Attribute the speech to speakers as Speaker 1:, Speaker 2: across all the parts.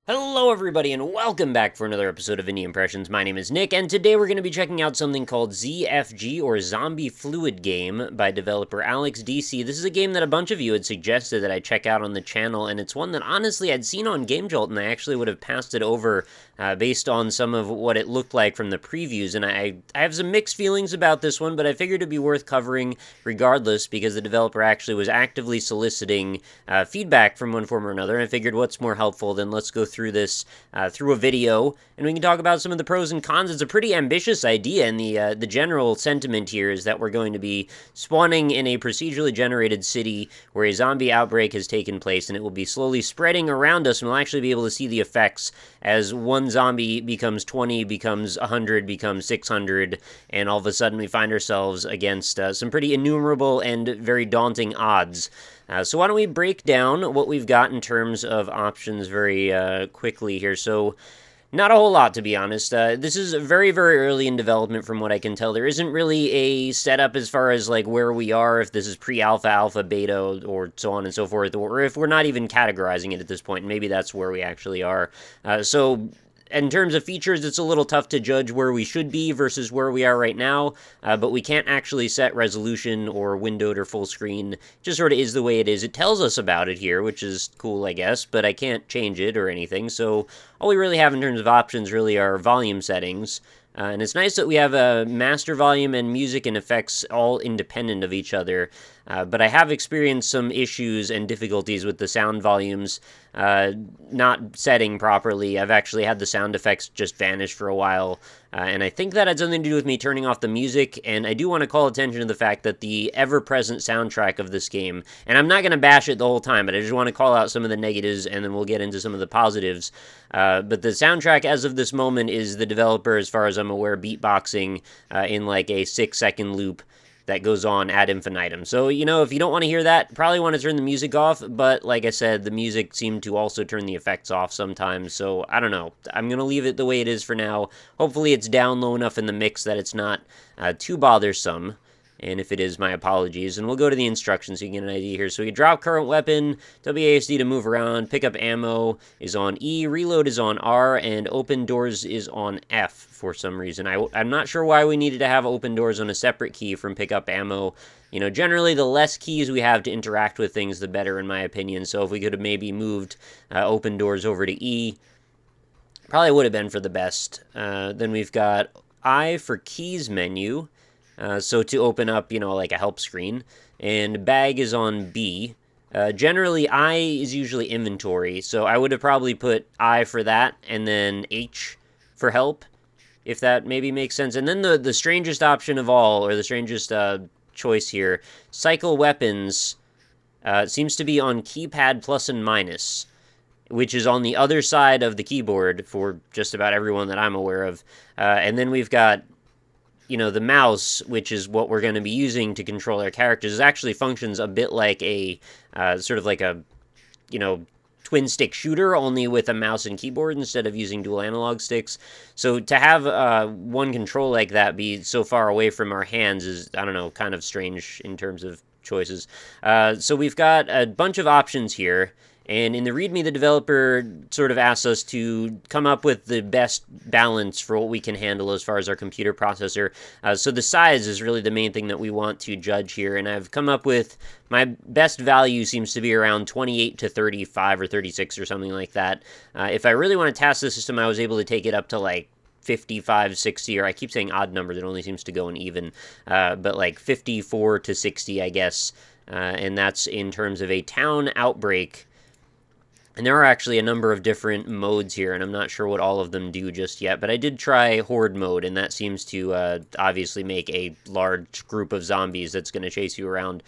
Speaker 1: Hello everybody and welcome back for another episode of Indie Impressions. My name is Nick and today we're going to be checking out something called ZFG or Zombie Fluid Game by developer Alex Deacy. This is a game that a bunch of you had suggested that I check out on the channel, and it's one that honestly I'd seen on Game Jolt and I actually would have passed it over based on some of what it looked like from the previews, and I have some mixed feelings about this one, but I figured it'd be worth covering regardless because the developer actually was actively soliciting feedback from one form or another, and I figured what's more helpful than let's go through this through a video, and we can talk about some of the pros and cons. It's a pretty ambitious idea, and the general sentiment here is that we're going to be spawning in a procedurally generated city where a zombie outbreak has taken place, and it will be slowly spreading around us, and we'll actually be able to see the effects as one zombie becomes 20, becomes 100, becomes 600, and all of a sudden we find ourselves against some pretty innumerable and very daunting odds. So why don't we break down what we've got in terms of options very quickly here. So not a whole lot, to be honest. This is very, very early in development from what I can tell. There isn't really a setup as far as like where we are, if this is pre-alpha, alpha, beta, or so on and so forth, or if we're not even categorizing it at this point. Maybe that's where we actually are. So in terms of features, it's a little tough to judge where we should be versus where we are right now, but we can't actually set resolution or windowed or full screen. It just sort of is the way it is. It tells us about it here, which is cool, I guess, but I can't change it or anything, so all we really have in terms of options really are volume settings. And it's nice that we have a master volume and music and effects all independent of each other, but I have experienced some issues and difficulties with the sound volumes not setting properly. I've actually had the sound effects just vanish for a while, and I think that had something to do with me turning off the music, and I do want to call attention to the fact that the ever-present soundtrack of this game, and I'm not going to bash it the whole time, but I just want to call out some of the negatives, and then we'll get into some of the positives. But the soundtrack as of this moment is the developer, as far as I'm aware, beatboxing in like a 6-second loop that goes on ad infinitum. So, you know, if you don't want to hear that, probably want to turn the music off, but like I said, the music seemed to also turn the effects off sometimes, so I don't know. I'm going to leave it the way it is for now. Hopefully it's down low enough in the mix that it's not too bothersome. And if it is, my apologies. And we'll go to the instructions so you can get an idea here. So you drop current weapon, WASD to move around, pick up ammo is on E, reload is on R, and open doors is on F for some reason. I'm not sure why we needed to have open doors on a separate key from pick up ammo. You know, generally the less keys we have to interact with things, the better in my opinion. So if we could have maybe moved open doors over to E, probably would have been for the best. Then we've got I for keys menu. So to open up, you know, like a help screen, and bag is on B. Generally, I is usually inventory, so I would have probably put I for that, and then H for help, if that maybe makes sense. And then the strangest option of all, or the strangest choice here, cycle weapons, seems to be on keypad plus and minus, which is on the other side of the keyboard for just about everyone that I'm aware of. And then we've got, you know, the mouse, which is what we're going to be using to control our characters, actually functions a bit like a, sort of like a, you know, twin-stick shooter, only with a mouse and keyboard instead of using dual analog sticks. So to have one control like that be so far away from our hands is, I don't know, kind of strange in terms of choices. So we've got a bunch of options here. And in the README, the developer sort of asks us to come up with the best balance for what we can handle as far as our computer processor. So the size is really the main thing that we want to judge here. And I've come up with my best value seems to be around 28 to 35 or 36 or something like that. If I really want to task the system, I was able to take it up to like 55, 60, or I keep saying odd numbers, it only seems to go in even, but like 54 to 60, I guess. And that's in terms of a town outbreak. And there are actually a number of different modes here, and I'm not sure what all of them do just yet, but I did try Horde mode, and that seems to obviously make a large group of zombies that's going to chase you around.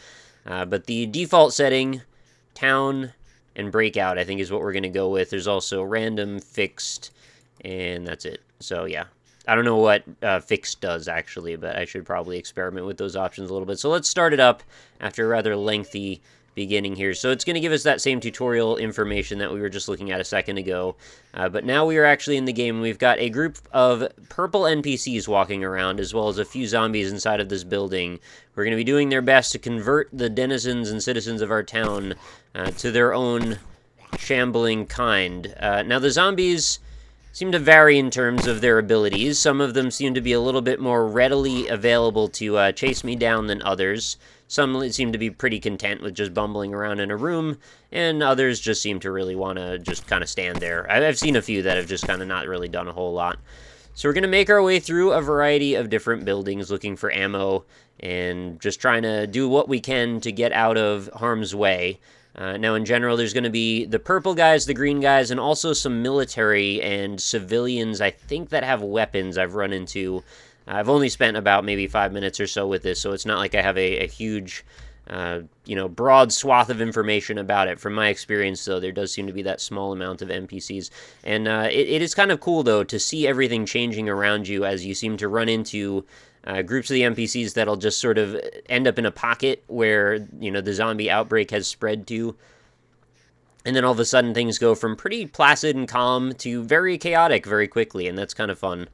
Speaker 1: But the default setting, town, and breakout, I think is what we're going to go with. There's also random, fixed, and that's it. So yeah, I don't know what fixed does actually, but I should probably experiment with those options a little bit. So let's start it up after a rather lengthy beginning here. So it's going to give us that same tutorial information that we were just looking at a second ago, but now we are actually in the game. We've got a group of purple NPCs walking around, as well as a few zombies inside of this building. We're going to be doing their best to convert the denizens and citizens of our town to their own shambling kind. Now, the zombies seem to vary in terms of their abilities. Some of them seem to be a little bit more readily available to chase me down than others. Some seem to be pretty content with just bumbling around in a room, and others just seem to really want to just kind of stand there. I've seen a few that have just kind of not really done a whole lot. So we're going to make our way through a variety of different buildings looking for ammo and just trying to do what we can to get out of harm's way. Now, in general, there's going to be the purple guys, the green guys, and also some military and civilians, I think, that have weapons I've run into. I've only spent about maybe 5 minutes or so with this, so it's not like I have a huge, broad swath of information about it. From my experience, though, there does seem to be that small amount of NPCs. And it is kind of cool, though, to see everything changing around you as you seem to run into groups of the NPCs that'll just sort of end up in a pocket where, the zombie outbreak has spread to. And then all of a sudden things go from pretty placid and calm to very chaotic very quickly, and that's kind of fun.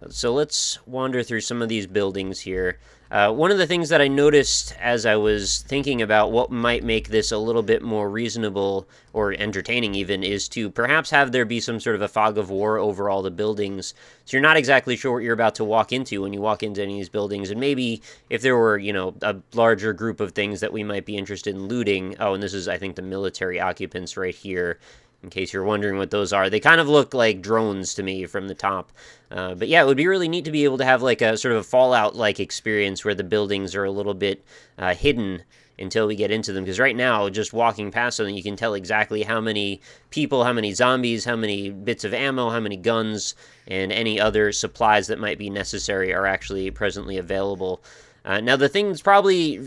Speaker 1: So let's wander through some of these buildings here. One of the things that I noticed as I was thinking about what might make this a little bit more reasonable, or entertaining even, is to perhaps have there be some sort of a fog of war over all the buildings. So you're not exactly sure what you're about to walk into when you walk into any of these buildings. And maybe if there were, a larger group of things that we might be interested in looting. Oh, and this is, I think, the military occupants right here. In case you're wondering what those are. They kind of look like drones to me from the top. But yeah, it would be really neat to be able to have like a sort of a Fallout-like experience where the buildings are a little bit hidden until we get into them. Because right now, just walking past them, you can tell exactly how many people, how many zombies, how many bits of ammo, how many guns, and any other supplies that might be necessary are actually presently available. Now, the thing that's probably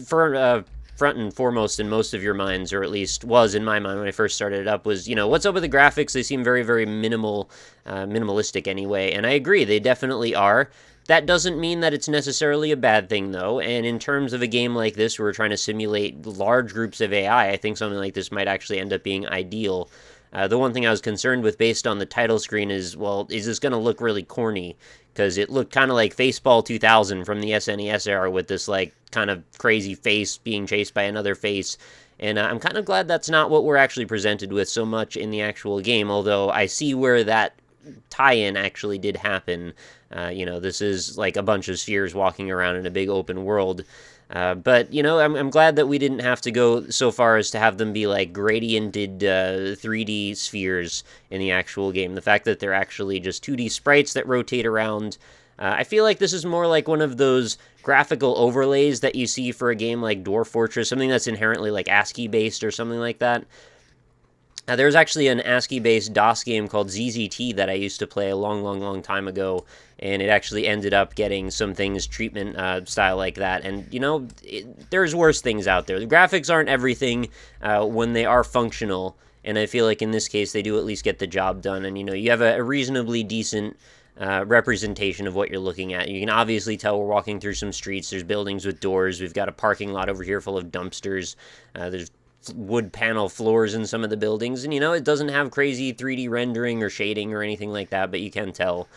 Speaker 1: front and foremost in most of your minds, or at least was in my mind when I first started it up, was, what's up with the graphics? They seem very, very minimalistic anyway, and I agree, they definitely are. That doesn't mean that it's necessarily a bad thing, though, and in terms of a game like this where we're trying to simulate large groups of AI, I think something like this might actually end up being ideal. The one thing I was concerned with based on the title screen is, well, is this going to look really corny? Because it looked kind of like Faceball 2000 from the SNES era with this, like, kind of crazy face being chased by another face. And I'm kind of glad that's not what we're actually presented with so much in the actual game, although I see where that tie-in actually did happen. This is like a bunch of spheres walking around in a big open world. But, I'm glad that we didn't have to go so far as to have them be, like, gradiented 3D spheres in the actual game. The fact that they're actually just 2D sprites that rotate around. I feel like this is more like one of those graphical overlays that you see for a game like Dwarf Fortress, something that's inherently, like, ASCII-based or something like that. There's actually an ASCII-based DOS game called ZZT that I used to play a long time ago, and it actually ended up getting some things treatment style like that. And, there's worse things out there. The graphics aren't everything when they are functional, and I feel like in this case they do at least get the job done. And, you have a reasonably decent representation of what you're looking at. You can obviously tell we're walking through some streets. There's buildings with doors. We've got a parking lot over here full of dumpsters. There's wood panel floors in some of the buildings, and it doesn't have crazy 3D rendering or shading or anything like that, but you can tell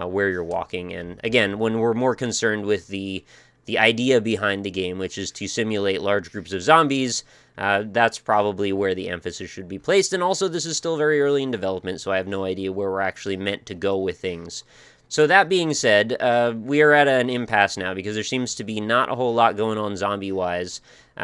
Speaker 1: where you're walking. And again, when we're more concerned with the idea behind the game, which is to simulate large groups of zombies, that's probably where the emphasis should be placed. And also, this is still very early in development, so I have no idea where we're actually meant to go with things. So that being said, we are at an impasse now because there seems to be not a whole lot going on zombie-wise.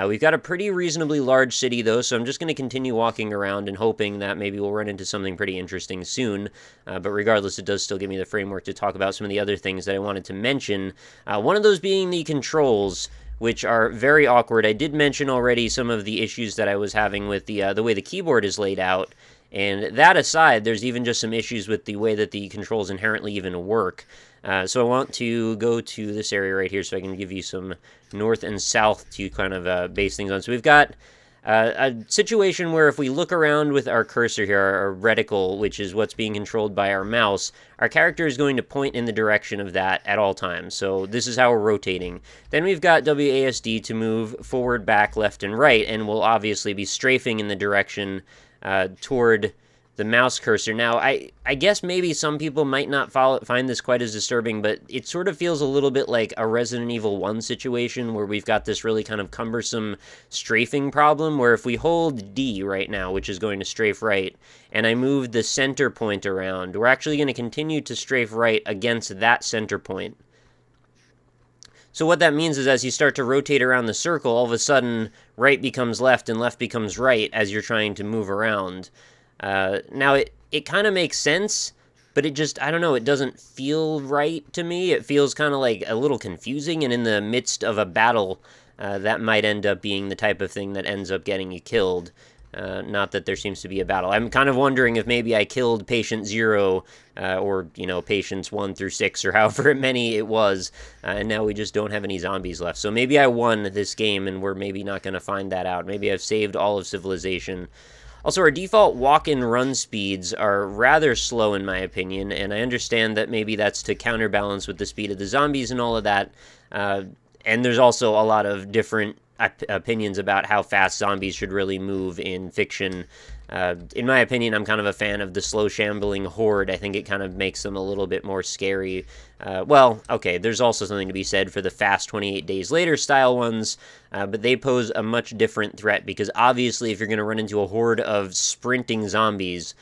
Speaker 1: We've got a pretty reasonably large city, though, so I'm just going to continue walking around and hoping that maybe we'll run into something pretty interesting soon. But regardless, it does still give me the framework to talk about some of the other things that I wanted to mention. One of those being the controls, which are very awkward. I did mention already some of the issues that I was having with the way the keyboard is laid out. And that aside, there's even just some issues with the way that the controls inherently even work. So I want to go to this area right here so I can give you some north and south to kind of base things on. So we've got a situation where if we look around with our cursor here, our reticle, which is what's being controlled by our mouse, our character is going to point in the direction of that at all times. So this is how we're rotating. Then we've got WASD to move forward, back, left, and right, and we'll obviously be strafing in the direction toward the mouse cursor. Now, I guess maybe some people might not find this quite as disturbing, but it sort of feels a little bit like a Resident Evil 1 situation where we've got this really kind of cumbersome strafing problem, where if we hold D right now, which is going to strafe right, and I move the center point around, we're actually going to continue to strafe right against that center point. So what that means is as you start to rotate around the circle, all of a sudden, right becomes left and left becomes right as you're trying to move around. Now, it kind of makes sense, but it just, I don't know, it doesn't feel right to me. It feels kind of like a little confusing, and in the midst of a battle, that might end up being the type of thing that ends up getting you killed. Not that there seems to be a battle. I'm kind of wondering if maybe I killed patient 0, or, you know, patients 1 through 6, or however many it was, and now we just don't have any zombies left. So maybe I won this game, and we're maybe not going to find that out. Maybe I've saved all of civilization. Also, our default walk and run speeds are rather slow in my opinion, and I understand that maybe that's to counterbalance with the speed of the zombies and all of that, and there's also a lot of different opinions about how fast zombies should really move in fiction. In my opinion, I'm kind of a fan of the slow shambling horde. I think it kind of makes them a little bit more scary. Well, okay, there's also something to be said for the fast 28 days later style ones, but they pose a much different threat because obviously if you're going to run into a horde of sprinting zombies,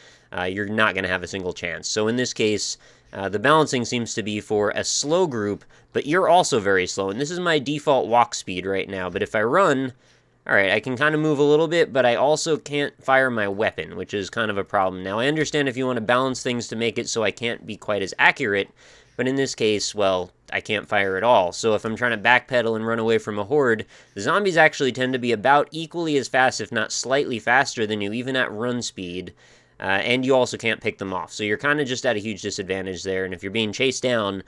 Speaker 1: you're not going to have a single chance. So in this case, the balancing seems to be for a slow group, but you're also very slow. And this is my default walk speed right now. But if I run, all right, I can kind of move a little bit, but I also can't fire my weapon, which is kind of a problem. Now, I understand if you want to balance things to make it so I can't be quite as accurate, but in this case, well, I can't fire at all. So if I'm trying to backpedal and run away from a horde, the zombies actually tend to be about equally as fast, if not slightly faster than you, even at run speed. And you also can't pick them off. So you're kind of just at a huge disadvantage there. And if you're being chased down,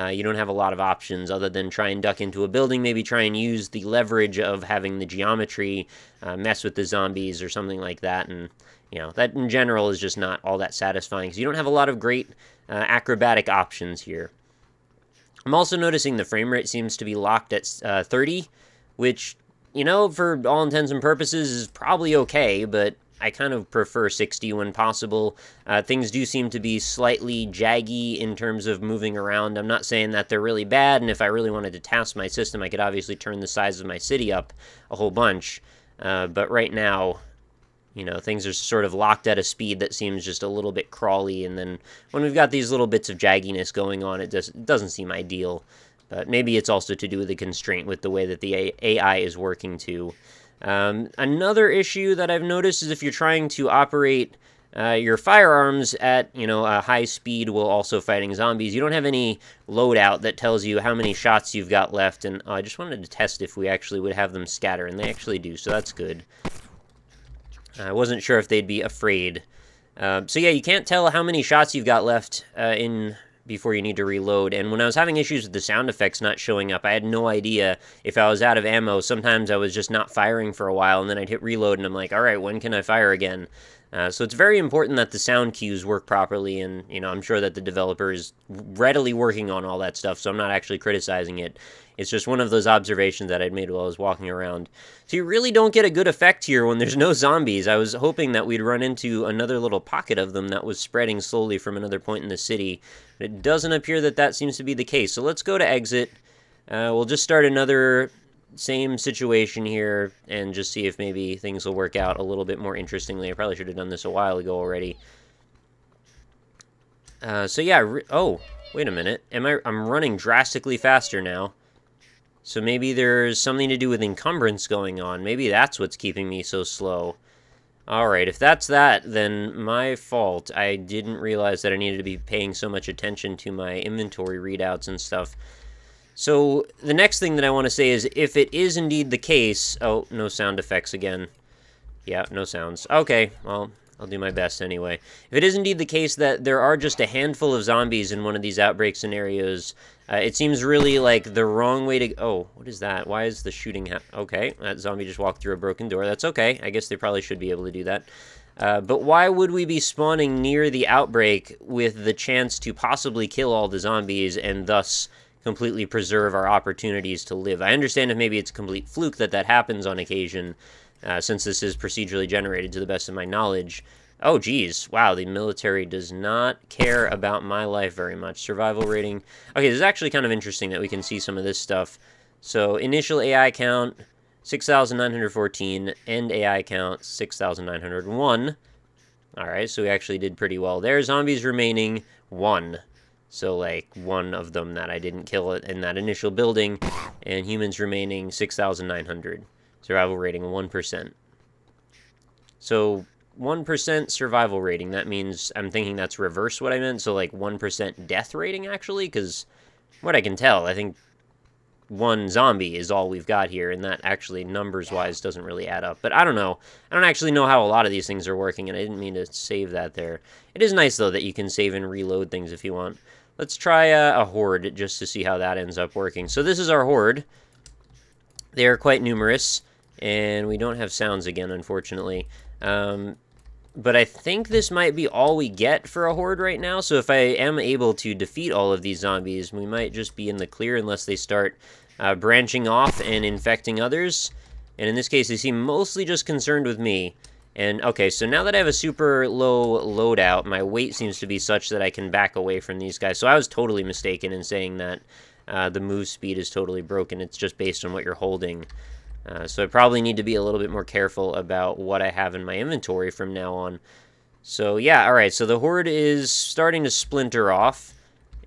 Speaker 1: you don't have a lot of options other than try and duck into a building, maybe try and use the leverage of having the geometry mess with the zombies or something like that. And, you know, that in general is just not all that satisfying because you don't have a lot of great acrobatic options here. I'm also noticing the frame rate seems to be locked at 30, which, you know, for all intents and purposes is probably okay, but I kind of prefer 60 when possible. Things do seem to be slightly jaggy in terms of moving around. I'm not saying that they're really bad, and if I really wanted to task my system, I could obviously turn the size of my city up a whole bunch. But right now, you know, things are sort of locked at a speed that seems just a little bit crawly, and then when we've got these little bits of jagginess going on, it doesn't seem ideal. But maybe it's also to do with the constraint with the way that the AI is working too. Another issue that I've noticed is if you're trying to operate your firearms at, you know, a high speed while also fighting zombies, you don't have any loadout that tells you how many shots you've got left, and I just wanted to test if we actually would have them scatter, and they actually do, so that's good. I wasn't sure if they'd be afraid. So yeah, you can't tell how many shots you've got left before you need to reload, and when I was having issues with the sound effects not showing up, I had no idea if I was out of ammo. Sometimes I was just not firing for a while, and then I'd hit reload, and I'm like, alright, when can I fire again? So it's very important that the sound cues work properly, and, you know, I'm sure that the developer is readily working on all that stuff, so I'm not actually criticizing it. It's just one of those observations that I'd made while I was walking around. So you really don't get a good effect here when there's no zombies. I was hoping that we'd run into another little pocket of them that was spreading slowly from another point in the city. But it doesn't appear that that seems to be the case. So let's go to exit. We'll just start another same situation here and just see if maybe things will work out a little bit more interestingly. I probably should have done this a while ago already. So yeah, oh, wait a minute. I'm running drastically faster now. So maybe there's something to do with encumbrance going on. Maybe that's what's keeping me so slow. Alright, if that's that, then my fault. I didn't realize that I needed to be paying so much attention to my inventory readouts and stuff. So the next thing that I want to say is if it is indeed the case... Oh, no sound effects again. Yeah, no sounds. Okay, well, I'll do my best anyway. If it is indeed the case that there are just a handful of zombies in one of these outbreak scenarios, it seems really like the wrong way to... Oh, what is that? Why is the shooting... Okay, that zombie just walked through a broken door. That's okay. I guess they probably should be able to do that. But why would we be spawning near the outbreak with the chance to possibly kill all the zombies and thus completely preserve our opportunities to live? I understand if maybe it's a complete fluke that happens on occasion, since this is procedurally generated to the best of my knowledge. Oh, geez. Wow, the military does not care about my life very much. Survival rating. Okay, this is actually kind of interesting that we can see some of this stuff. So, initial AI count, 6,914. End AI count, 6,901. Alright, so we actually did pretty well there. Zombies remaining, 1. So, like, 1 of them that I didn't kill in that initial building. And humans remaining, 6,900. Survival rating, 1%. So, 1% survival rating. That means, I'm thinking that's reverse what I meant. So, like, 1% death rating, actually. Because, what I can tell, I think 1 zombie is all we've got here, and that actually, numbers-wise, doesn't really add up. But I don't know. I don't actually know how a lot of these things are working, and I didn't mean to save that there. It is nice, though, that you can save and reload things if you want. Let's try a horde, just to see how that ends up working. So this is our horde. They are quite numerous, and we don't have sounds again, unfortunately. But I think this might be all we get for a horde right now, so if I am able to defeat all of these zombies, we might just be in the clear unless they start branching off and infecting others. And in this case, they seem mostly just concerned with me. And, okay, so now that I have a super low loadout, my weight seems to be such that I can back away from these guys. So I was totally mistaken in saying that the move speed is totally broken. It's just based on what you're holding. So I probably need to be a little bit more careful about what I have in my inventory from now on. So, yeah, alright, so the horde is starting to splinter off.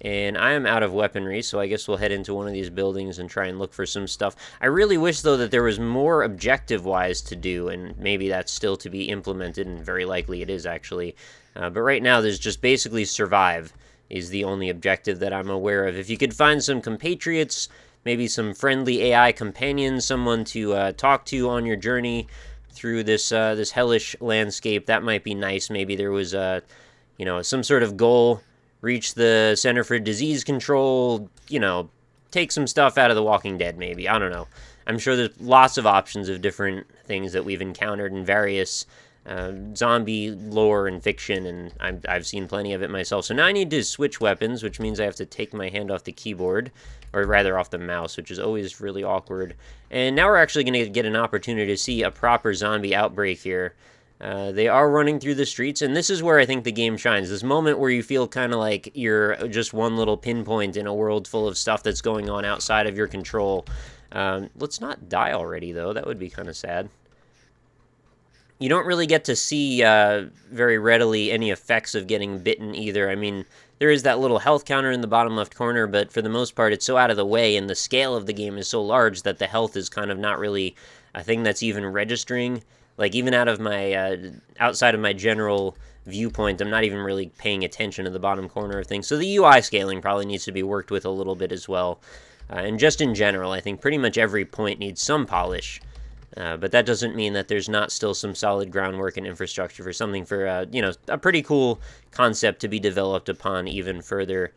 Speaker 1: And I am out of weaponry, so I guess we'll head into one of these buildings and try and look for some stuff. I really wish, though, that there was more objective-wise to do, and maybe that's still to be implemented, and very likely it is, actually. But right now, there's just basically survive is the only objective that I'm aware of. If you could find some compatriots, maybe some friendly AI companions, someone to talk to on your journey through this this hellish landscape, that might be nice. Maybe there was, you know, some sort of goal. Reach the Center for Disease Control, you know, take some stuff out of The Walking Dead, maybe. I don't know. I'm sure there's lots of options of different things that we've encountered in various zombie lore and fiction, and I've seen plenty of it myself. So now I need to switch weapons, which means I have to take my hand off the keyboard, or rather off the mouse, which is always really awkward. And now we're actually going to get an opportunity to see a proper zombie outbreak here. They are running through the streets, and this is where I think the game shines. This moment where you feel kind of like you're just one little pinpoint in a world full of stuff that's going on outside of your control. Let's not die already, though. That would be kind of sad. You don't really get to see very readily any effects of getting bitten either. I mean, there is that little health counter in the bottom left corner, but for the most part, it's so out of the way, and the scale of the game is so large that the health is kind of not really a thing that's even registering. Like, even out of my, outside of my general viewpoint, I'm not even really paying attention to the bottom corner of things. So the UI scaling probably needs to be worked with a little bit as well. And just in general, I think pretty much every point needs some polish. But that doesn't mean that there's not still some solid groundwork and infrastructure for something for, you know, a pretty cool concept to be developed upon even further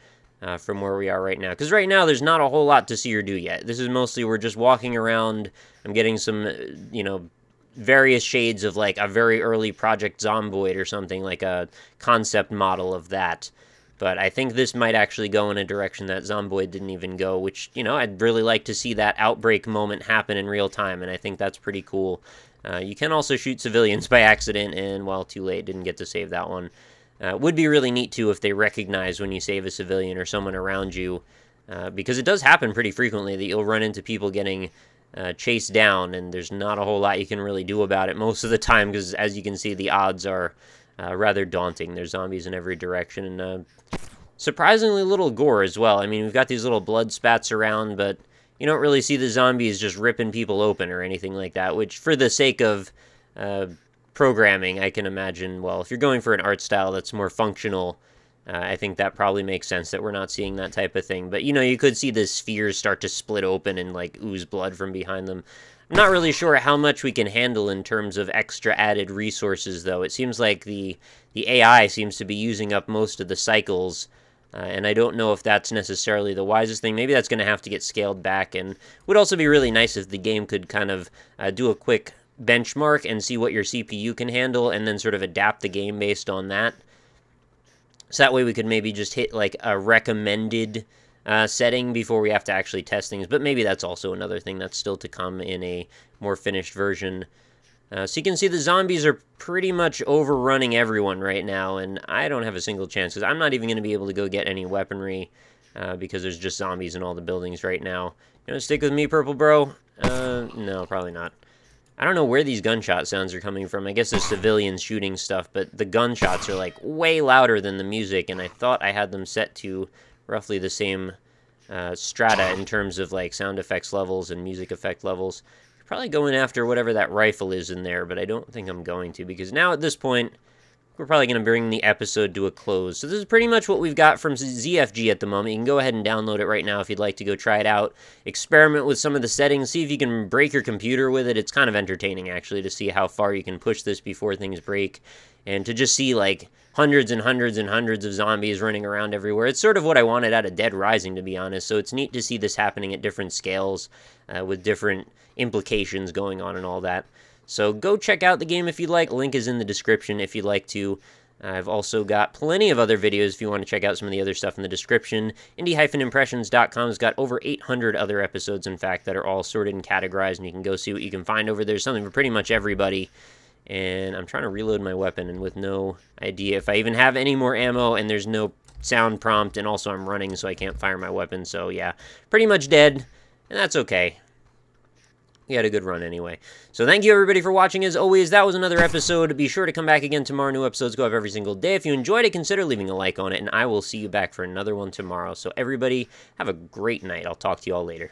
Speaker 1: from where we are right now. Because right now, there's not a whole lot to see or do yet. This is mostly we're just walking around. I'm getting some, you know, various shades of, like, a very early Project Zomboid or something, like a concept model of that. But I think this might actually go in a direction that Zomboid didn't even go, which, you know, I'd really like to see that outbreak moment happen in real time, and I think that's pretty cool. You can also shoot civilians by accident, and, well, too late, didn't get to save that one. Would be really neat, too, if they recognize when you save a civilian or someone around you, because it does happen pretty frequently that you'll run into people getting chased down, and there's not a whole lot you can really do about it most of the time, because as you can see, the odds are rather daunting. There's zombies in every direction, and surprisingly little gore as well. I mean, we've got these little blood spats around, but you don't really see the zombies just ripping people open or anything like that, which, for the sake of programming, I can imagine, well, if you're going for an art style that's more functional, I think that probably makes sense that we're not seeing that type of thing. But, you know, you could see the spheres start to split open and, like, ooze blood from behind them. I'm not really sure how much we can handle in terms of extra added resources, though. It seems like the AI seems to be using up most of the cycles, and I don't know if that's necessarily the wisest thing. Maybe that's going to have to get scaled back, and would also be really nice if the game could kind of do a quick benchmark and see what your CPU can handle, and then sort of adapt the game based on that. So that way we could maybe just hit, like, a recommended setting before we have to actually test things. But maybe that's also another thing that's still to come in a more finished version. So you can see the zombies are pretty much overrunning everyone right now, and I don't have a single chance, because I'm not even going to be able to go get any weaponry, because there's just zombies in all the buildings right now. You gonna stick with me, Purple Bro? No, probably not. I don't know where these gunshot sounds are coming from. I guess there's civilians shooting stuff, but the gunshots are, like, way louder than the music, and I thought I had them set to roughly the same strata in terms of, like, sound effects levels and music effect levels. Probably going after whatever that rifle is in there, but I don't think I'm going to, because now at this point, we're probably going to bring the episode to a close. So this is pretty much what we've got from ZFG at the moment. You can go ahead and download it right now if you'd like to go try it out. Experiment with some of the settings, see if you can break your computer with it. It's kind of entertaining, actually, to see how far you can push this before things break, and to just see, like, hundreds and hundreds and hundreds of zombies running around everywhere. It's sort of what I wanted out of Dead Rising, to be honest, so it's neat to see this happening at different scales, with different implications going on and all that. So go check out the game if you'd like. Link is in the description if you'd like to. I've also got plenty of other videos if you want to check out some of the other stuff in the description. Indie-impressions.com's got over 800 other episodes, in fact, that are all sorted and categorized, and you can go see what you can find over there. Something for pretty much everybody. And I'm trying to reload my weapon, and with no idea if I even have any more ammo, and there's no sound prompt, and also I'm running, so I can't fire my weapon. So yeah, pretty much dead, and that's okay. We had a good run anyway. So thank you, everybody, for watching. As always, that was another episode. Be sure to come back again tomorrow. New episodes go up every single day. If you enjoyed it, consider leaving a like on it, and I will see you back for another one tomorrow. So everybody, have a great night. I'll talk to you all later.